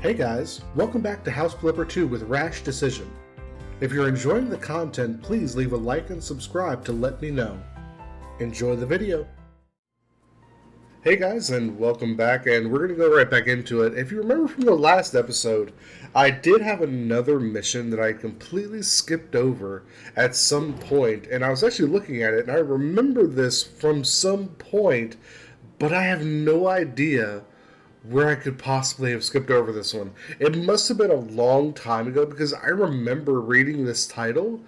Hey guys, welcome back to House Flipper 2 with Rash Decision. If you're enjoying the content, please leave a like and subscribe to let me know. Enjoy the video. Hey guys, and welcome back, and we're going to go right back into it. If you remember from the last episode, I did have another mission that I completely skipped over at some point, and I was actually looking at it, and I remember this from some point, but I have no idea where I could possibly have skipped over this one. It must have been a long time ago because I remember reading this title,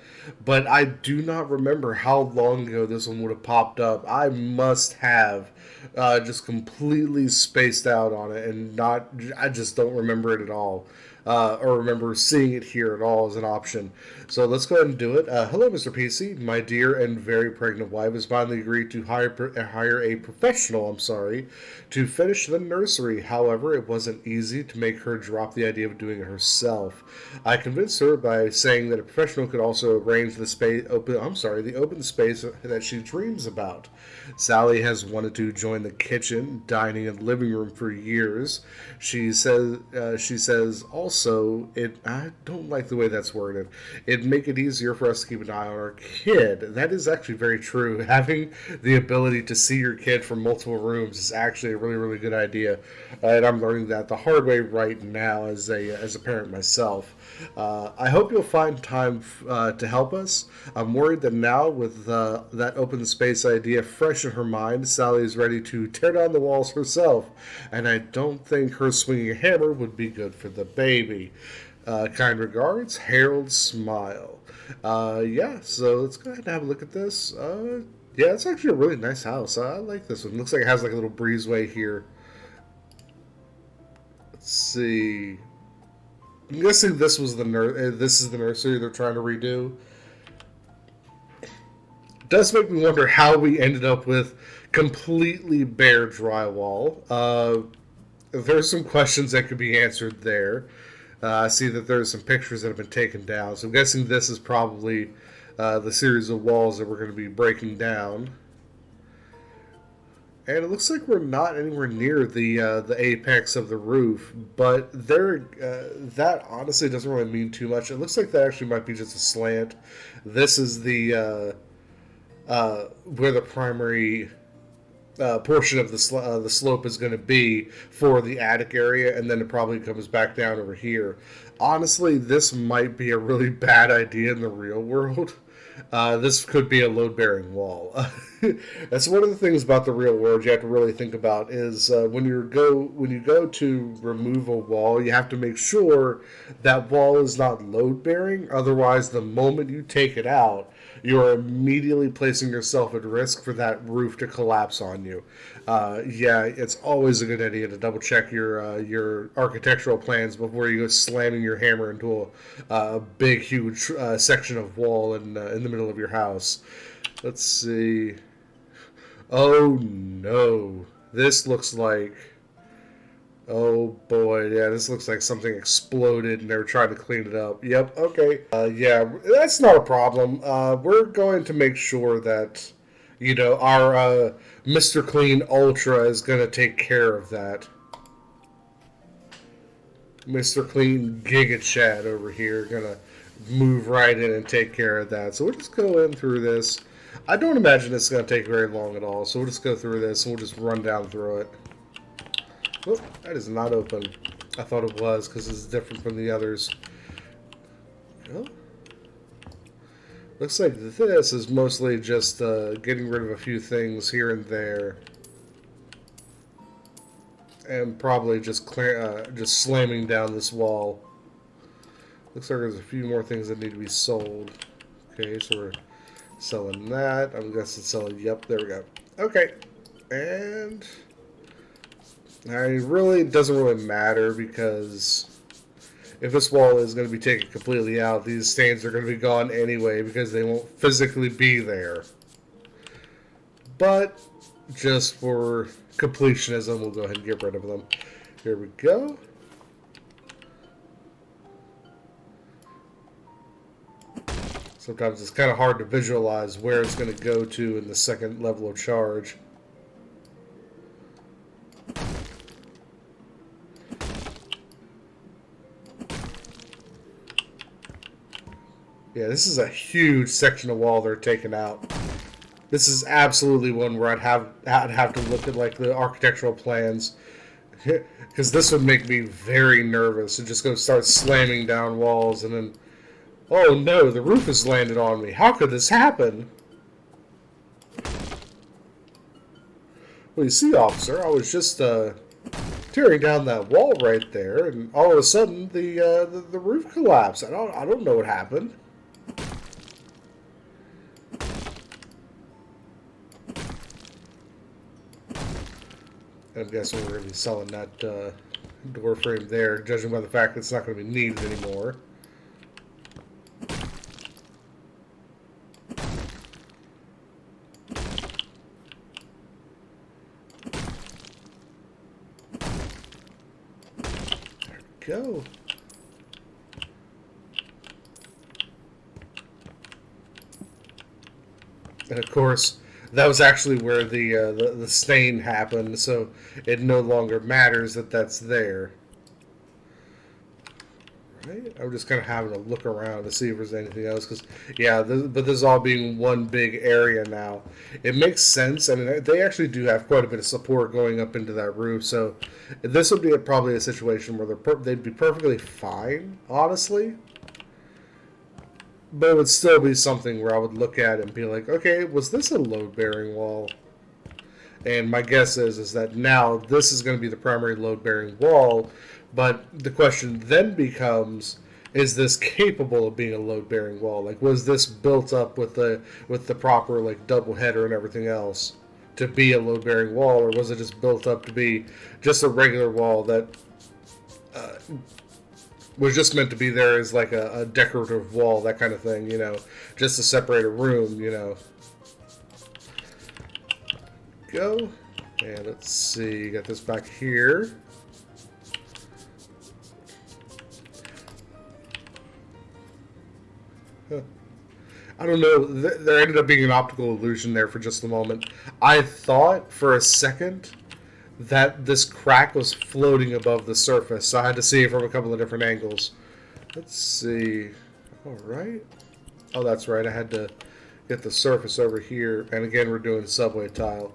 but I do not remember how long ago this one would have popped up. I must have just completely spaced out on it and I just don't remember it at all. Or remember seeing it here at all as an option. So let's go ahead and do it. Hello, Mr. PC. My dear and very pregnant wife has finally agreed to hire a professional, to finish the nursery. However, it wasn't easy to make her drop the idea of doing it herself. I convinced her by saying that a professional could also arrange the open space that she dreams about. Sally has wanted to join the kitchen, dining, and living room for years. She says also, I don't like the way that's worded. It'd make it easier for us to keep an eye on our kid. That is actually very true. Having the ability to see your kid from multiple rooms is actually a really, really good idea. And I'm learning that the hard way right now as a parent myself. I hope you'll find time to help us. I'm worried that now, with that open space idea fresh in her mind, Sally is ready to tear down the walls herself, and I don't think her swinging a hammer would be good for the baby. Kind regards, Harold Smile. So let's go ahead and have a look at this. Yeah, it's actually a really nice house. I like this one. Looks like it has like a little breezeway here. Let's see. I'm guessing this was this is the nursery they're trying to redo. It does make me wonder how we ended up with completely bare drywall. There's some questions that could be answered there. I see that there's some pictures that have been taken down, so I'm guessing this is probably the series of walls that we're going to be breaking down. And it looks like we're not anywhere near the apex of the roof, but that honestly doesn't really mean too much. It looks like that actually might be just a slant. This is the where the primary portion of the slope is going to be for the attic area, and then it probably comes back down over here. Honestly, this might be a really bad idea in the real world. This could be a load-bearing wall. That's one of the things about the real world you have to really think about is when you go to remove a wall, you have to make sure that wall is not load-bearing. Otherwise, the moment you take it out, you are immediately placing yourself at risk for that roof to collapse on you. It's always a good idea to double check your architectural plans before you go slamming your hammer into a big, huge section of wall in the middle of your house. Let's see. Oh no, this looks like. Oh boy, yeah, this looks like something exploded and they were trying to clean it up. Yep, okay. That's not a problem. We're going to make sure that, our Mr. Clean Ultra is going to take care of that. Mr. Clean Giga Chad over here going to move right in and take care of that. So we'll just go in through this. I don't imagine it's going to take very long at all, so we'll just go through this and we'll just run down through it. Oh, that is not open. I thought it was because it's different from the others. Oh. Looks like this is mostly just getting rid of a few things here and there. And probably just slamming down this wall. Looks like there's a few more things that need to be sold. Okay, so we're selling that. I'm guessing selling, yep, there we go. Okay, and it doesn't really matter because if this wall is going to be taken completely out, these stains are going to be gone anyway because they won't physically be there. But just for completionism, we'll go ahead and get rid of them. Here we go. Sometimes it's kind of hard to visualize where it's going to go to in the second level of charge. Yeah, this is a huge section of wall they're taking out. This is absolutely one where I'd have to look at like the architectural plans, because this would make me very nervous and just go start slamming down walls and then, oh no, the roof has landed on me. How could this happen? Well, you see, officer, I was just tearing down that wall right there, and all of a sudden the roof collapsed. I don't know what happened. I'm guessing we're going to be selling that door frame there, judging by the fact that it's not going to be needed anymore. There we go. And of course, that was actually where the stain happened, so it no longer matters that that's there. Right? I'm just kind of having a look around to see if there's anything else, because yeah, but this all being one big area now, it makes sense. I mean, they actually do have quite a bit of support going up into that roof, so this would be probably a situation where they'd be perfectly fine, honestly. But it would still be something where I would look at it and be like, okay, was this a load-bearing wall? And my guess is that now this is going to be the primary load-bearing wall, but the question then becomes, is this capable of being a load-bearing wall? Like, was this built up with the proper like double header and everything else to be a load-bearing wall, or was it just built up to be just a regular wall that was just meant to be there as like a decorative wall, that kind of thing, you know, just to separate a room, you know. Go. And let's see, got this back here. Huh. I don't know, there ended up being an optical illusion there for just a moment. I thought for a second that this crack was floating above the surface, so I had to see it from a couple of different angles. Let's see. All right. Oh, that's right. I had to get the surface over here, and again, we're doing subway tile.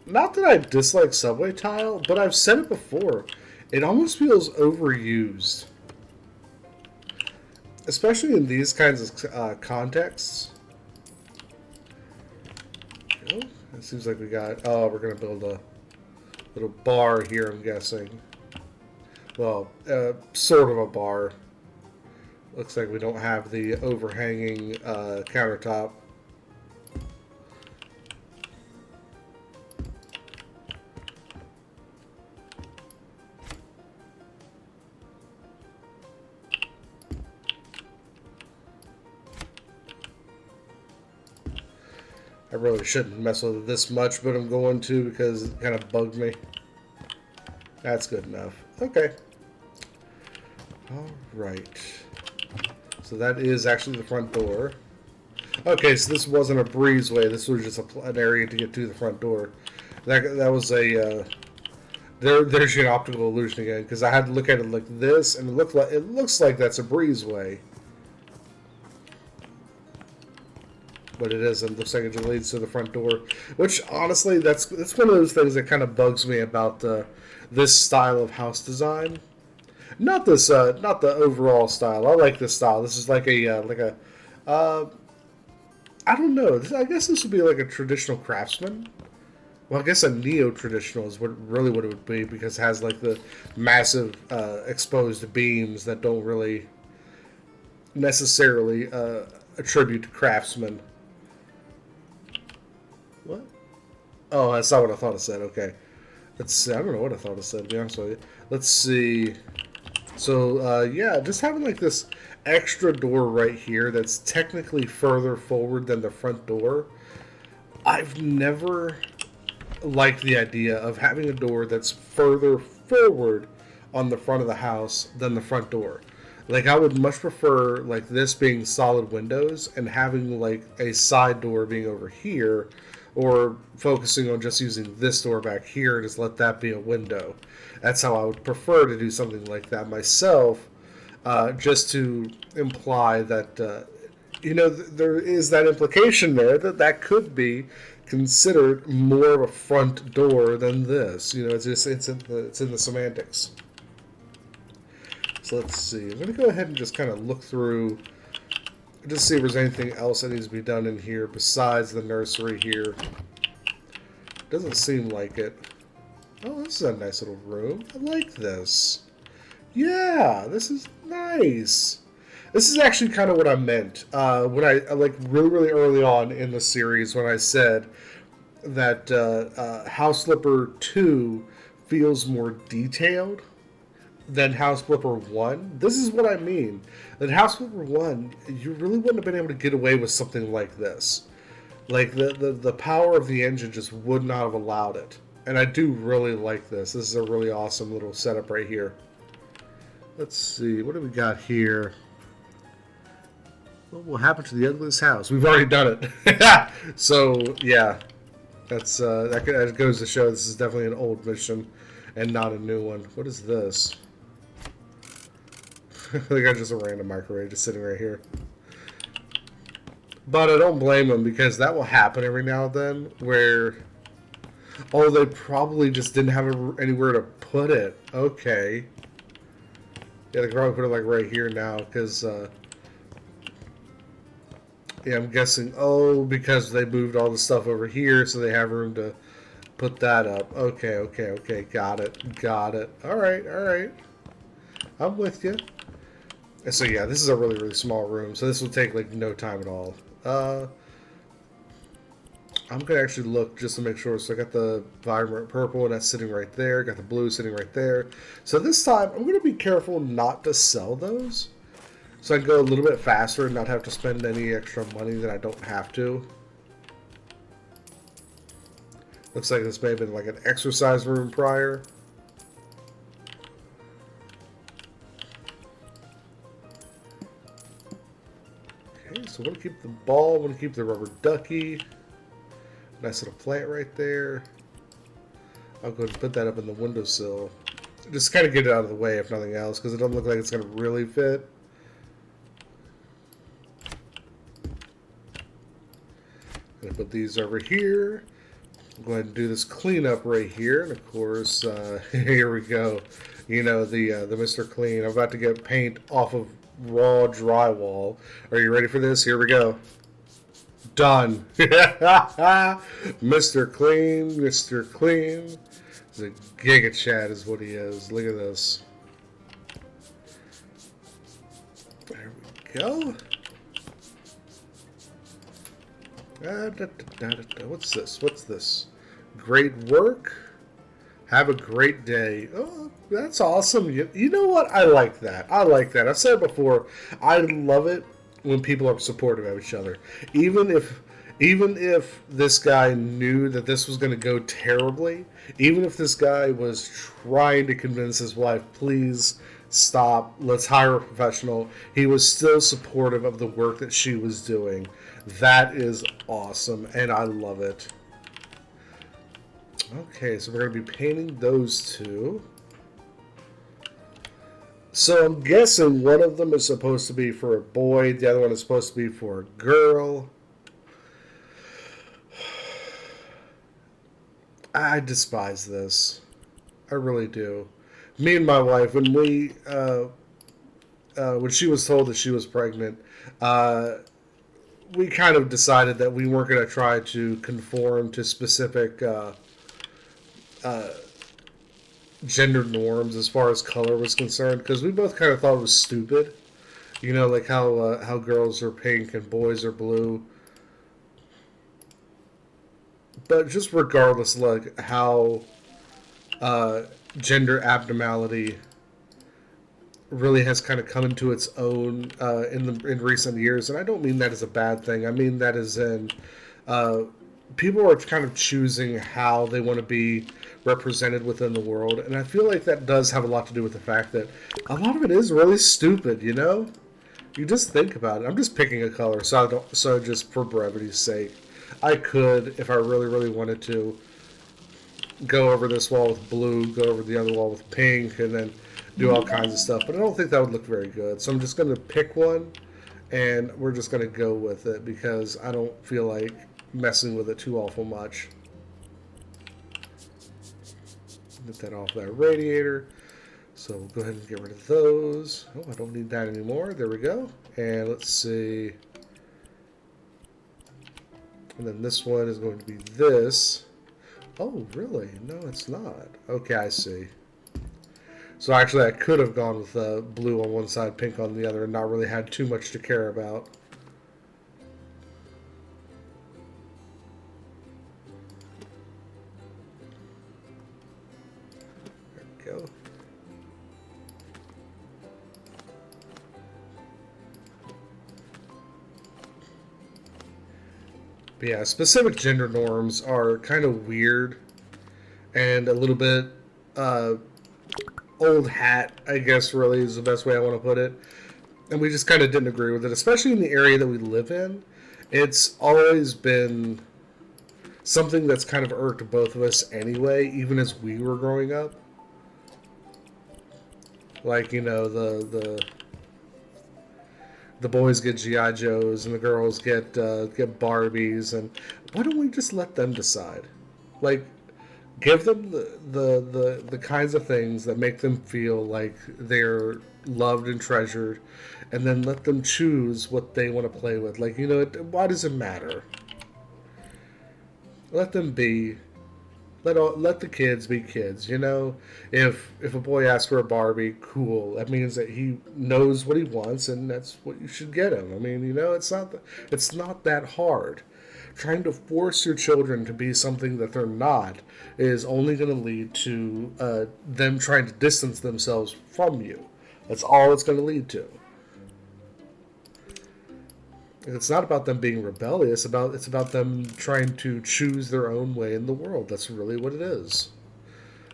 Not that I dislike subway tile, but I've said it before. It almost feels overused, especially in these kinds of contexts. Oh. It seems like we got, oh, we're going to build a little bar here, I'm guessing. Well, sort of a bar. Looks like we don't have the overhanging countertop. I really shouldn't mess with it this much, but I'm going to because it kind of bugged me. That's good enough. Okay. All right. So that is actually the front door. Okay, so this wasn't a breezeway. This was just an area to get to the front door. That was a there's your optical illusion again, because I had to look at it like this, and it looks like that's a breezeway. But it isn't. It looks like it just leads to the front door, which honestly, that's one of those things that kind of bugs me about this style of house design. Not this, not the overall style. I like this style. This is like a I don't know. I guess this would be like a traditional craftsman. Well, I guess a neo-traditional is what it would be, because it has like the massive exposed beams that don't really necessarily attribute to craftsmen. What? Oh, that's not what I thought it said. Okay. Let's see. I don't know what I thought it said, to be honest with you. Let's see. So, yeah, just having like this extra door right here that's technically further forward than the front door. I've never liked the idea of having a door that's further forward on the front of the house than the front door. Like, I would much prefer like this being solid windows and having like a side door being over here, or focusing on just using this door back here and just let that be a window. That's how I would prefer to do something like that myself. just to imply that there is that implication there that that could be considered more of a front door than this. It's in the semantics. So let's see. I'm going to go ahead and just kind of look through, just see if there's anything else that needs to be done in here besides the nursery here. Doesn't seem like it. Oh, this is a nice little room. I like this. Yeah, this is nice. This is actually kind of what I meant when I like really early on in the series when I said that House Flipper 2 feels more detailed than House Flipper 1. This is what I mean. That House Flipper 1, you really wouldn't have been able to get away with something like this. Like the power of the engine just would not have allowed it. And I do really like this. This is a really awesome little setup right here. Let's see, what do we got here? What will happen to the ugliest house? We've already done it. So, yeah. That goes to show this is definitely an old mission and not a new one. What is this? I think I just a random microwave just sitting right here. But I don't blame them because that will happen every now and then where, oh, they probably just didn't have anywhere to put it. Okay. Yeah, they could probably put it like right here now because, yeah, I'm guessing, oh, because they moved all the stuff over here so they have room to put that up. Okay. Got it. All right. I'm with you. So yeah, this is a really small room, so this will take like no time at all. I'm gonna actually look just to make sure. So I got the vibrant purple, and that's sitting right there. Got the blue sitting right there. So this time, I'm gonna be careful not to sell those, so I can go a little bit faster and not have to spend any extra money that I don't have to. Looks like this may have been like an exercise room prior. Okay, so I want to keep the ball. I want to keep the rubber ducky. Nice little plant right there. I'll go ahead and put that up in the windowsill. Just kind of get it out of the way, if nothing else, because it doesn't look like it's going to really fit. I'm going to put these over here. Go ahead and do this cleanup right here, and of course, here we go. You know, the Mr. Clean. I'm about to get paint off of raw drywall. Are you ready for this? Here we go. Done. Mr. Clean, Mr. Clean. He's a Giga Chad is what he is. Look at this. There we go. What's this? What's this? Great work. Have a great day. Oh, that's awesome. You know what? I like that. I've said it before. I love it when people are supportive of each other. Even if this guy knew that this was going to go terribly, even if this guy was trying to convince his wife, please stop, let's hire a professional, he was still supportive of the work that she was doing. That is awesome, and I love it. Okay, so we're going to be painting those two. So I'm guessing one of them is supposed to be for a boy, the other one is supposed to be for a girl. I despise this. I really do. Me and my wife, when she was told that she was pregnant, we kind of decided that we weren't going to try to conform to specific gender norms as far as color was concerned, because we both kind of thought it was stupid. You know, like how girls are pink and boys are blue. But just regardless, like how gender abnormality really has kind of come into its own in recent years, and I don't mean that as a bad thing. I mean that as in people are kind of choosing how they want to be represented within the world, and I feel like that does have a lot to do with the fact that a lot of it is really stupid. You know, you just think about it. I'm just picking a color, so just for brevity's sake, I could, if I really wanted to, go over this wall with blue, go over the other wall with pink, and then do all kinds of stuff, but I don't think that would look very good. So I'm just going to pick one, and we're just going to go with it because I don't feel like messing with it too awful much. Get that off that radiator. So we'll go ahead and get rid of those. Oh, I don't need that anymore. There we go. And let's see. And then this one is going to be this. Oh, really? No, it's not. Okay, I see. So actually, I could have gone with blue on one side, pink on the other, and not really had too much to care about. There we go. But yeah, specific gender norms are kind of weird and a little bit old hat, I guess, really is the best way I want to put it. And we just kind of didn't agree with it, especially in the area that we live in. It's always been something that's kind of irked both of us anyway, even as we were growing up. Like, you know, the boys get G.I. Joes and the girls get Barbies, and why don't we just let them decide? Like, give them the kinds of things that make them feel like they're loved and treasured, and then let them choose what they want to play with. Like, you know, why does it matter? Let them be. Let the kids be kids, you know? If a boy asks for a Barbie, cool. That means that he knows what he wants, and that's what you should get him. I mean, you know, it's not that hard. Trying to force your children to be something that they're not is only going to lead to them trying to distance themselves from you. That's all it's going to lead to. It's not about them being rebellious. It's about them trying to choose their own way in the world. That's really what it is.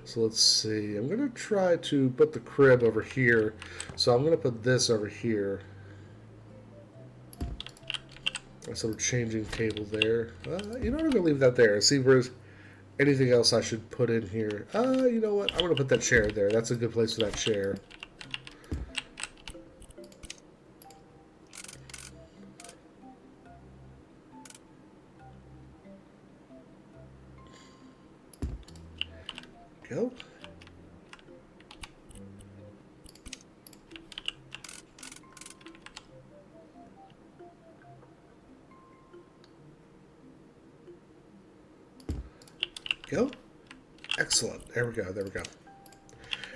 So let's see. I'm going to try to put the crib over here. So I'm going to put this over here. So we're changing table there. You know what? I'm going to leave that there. See if there's anything else I should put in here. You know what? I'm going to put that chair there. That's a good place for that chair. Go. Go. Excellent. There we go. There we go.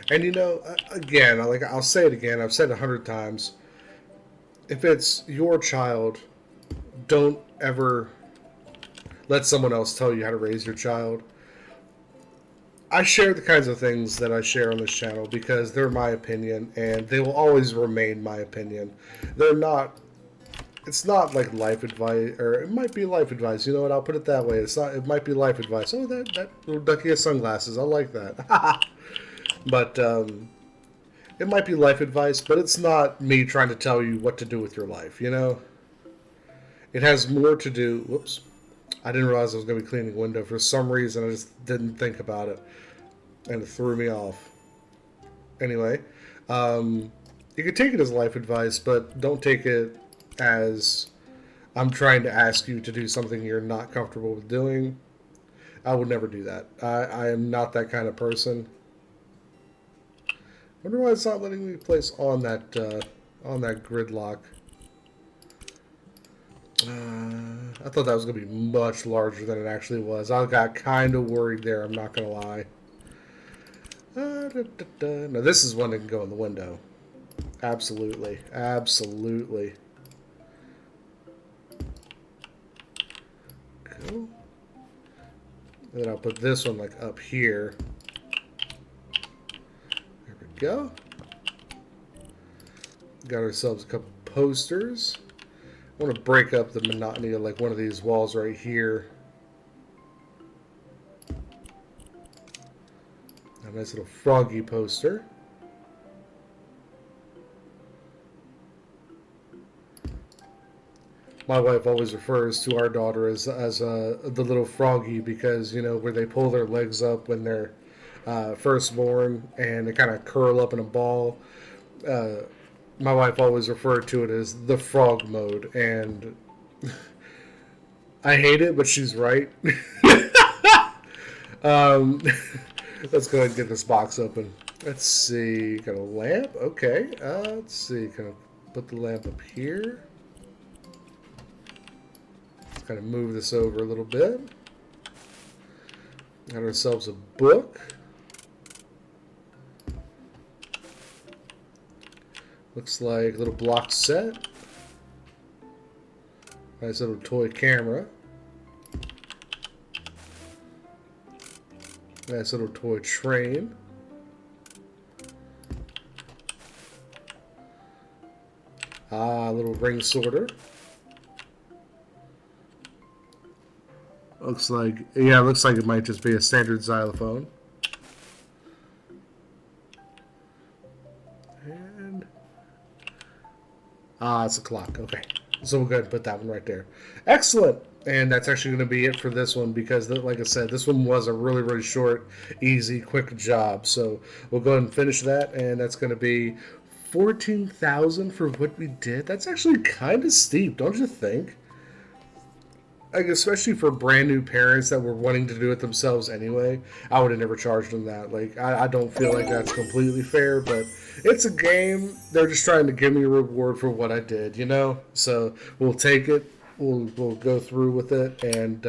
And you know, again, I'll say it again. I've said it 100 times. If it's your child, don't ever let someone else tell you how to raise your child. I share the kinds of things that I share on this channel because they're my opinion, and they will always remain my opinion. It's not like life advice, or it might be life advice. You know what? I'll put it that way. It might be life advice. Oh, that little ducky has sunglasses. I like that. But it might be life advice, but it's not me trying to tell you what to do with your life, you know? It has more to do... Whoops. I didn't realize I was going to be cleaning the window. For some reason, I just didn't think about it. And it threw me off. Anyway, you can take it as life advice, but don't take it as I'm trying to ask you to do something you're not comfortable with doing. I would never do that. I am not that kind of person. Wonder why it's not letting me place on that gridlock. I thought that was going to be much larger than it actually was. I got kind of worried there, I'm not going to lie. Now this is one that can go in the window. Absolutely. Absolutely. Cool. And then I'll put this one like up here. There we go. Got ourselves a couple posters. I want to break up the monotony of like one of these walls right here. A nice little froggy poster. My wife always refers to our daughter as the little froggy because, you know, where they pull their legs up when they're firstborn, and they kind of curl up in a ball. My wife always referred to it as the frog mode, and I hate it, but she's right. um, let's go ahead and get this box open. Let's see, got a lamp. Okay, let's see, kind of put the lamp up here. Let's kind of move this over a little bit. Got ourselves a book. Looks like a little block set. Nice little toy camera. Nice little toy train. A little ring sorter. Looks like, yeah, it looks like it might just be a standard xylophone. And it's a clock. Okay, so we'll go ahead and put that one right there. Excellent. And that's actually going to be it for this one because, like I said, this one was a really, really short, easy, quick job. So we'll go ahead and finish that, and that's going to be 14,000 for what we did. That's actually kind of steep, don't you think? Like, especially for brand new parents that were wanting to do it themselves anyway, I would have never charged them that. Like, I don't feel like that's completely fair, but it's a game. They're just trying to give me a reward for what I did, you know? So we'll take it. We'll go through with it, and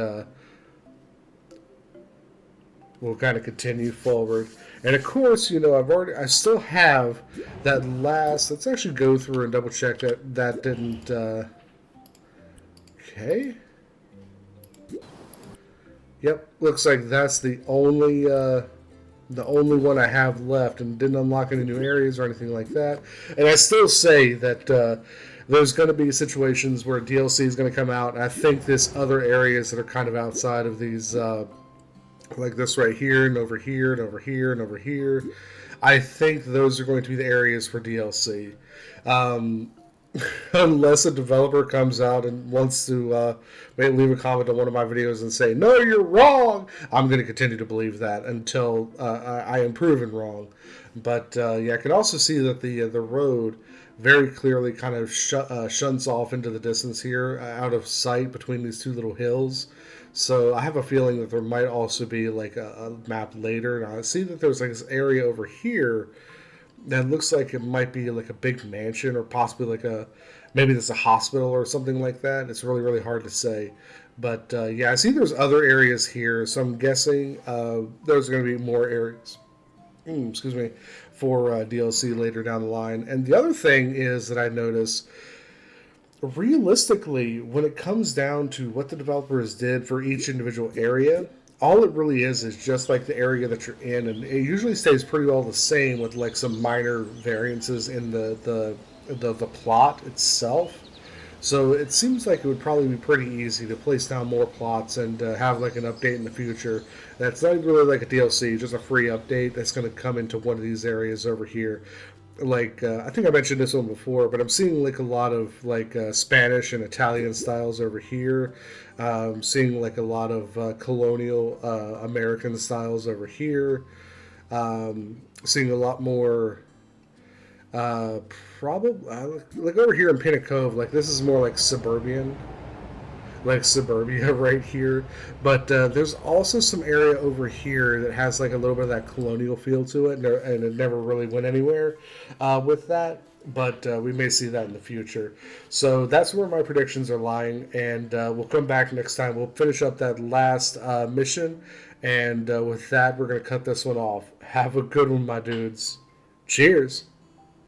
we'll kind of continue forward. And of course, you know, I still have that last. Let's actually go through and double check that didn't. Okay. Yep, looks like that's the only one I have left, and didn't unlock any new areas or anything like that. And I still say that there's going to be situations where DLC is going to come out, and I think this other areas that are kind of outside of these, like this right here, and over here, and over here, and over here, I think those are going to be the areas for DLC. Unless a developer comes out and wants to maybe leave a comment on one of my videos and say, no, you're wrong, I'm going to continue to believe that until I am proven wrong. But yeah, I can also see that the road very clearly kind of shuns off into the distance here, out of sight between these two little hills. So I have a feeling that there might also be like a map later. And I see that there's like this area over here that looks like it might be like a big mansion, or possibly like maybe there's a hospital or something like that. It's really, really hard to say. But yeah, I see there's other areas here, so I'm guessing there's going to be more areas, excuse me, for DLC later down the line. And the other thing is that I notice, realistically, when it comes down to what the developers did for each individual area, all it really is just like the area that you're in, and it usually stays pretty well the same with like some minor variances in the plot itself. So it seems like it would probably be pretty easy to place down more plots and have like an update in the future. That's not really like a DLC, just a free update that's going to come into one of these areas over here. Like I think I mentioned this one before, but I'm seeing like a lot of like Spanish and Italian styles over here. Seeing like a lot of colonial American styles over here. Seeing a lot more probably like over here in Pinna Cove. Like this is more like suburban, like suburbia right here. But there's also some area over here that has like a little bit of that colonial feel to it, and it never really went anywhere with that. But we may see that in the future. So that's where my predictions are lying, and we'll come back next time. We'll finish up that last mission, and with that, we're going to cut this one off. Have a good one, my dudes. Cheers.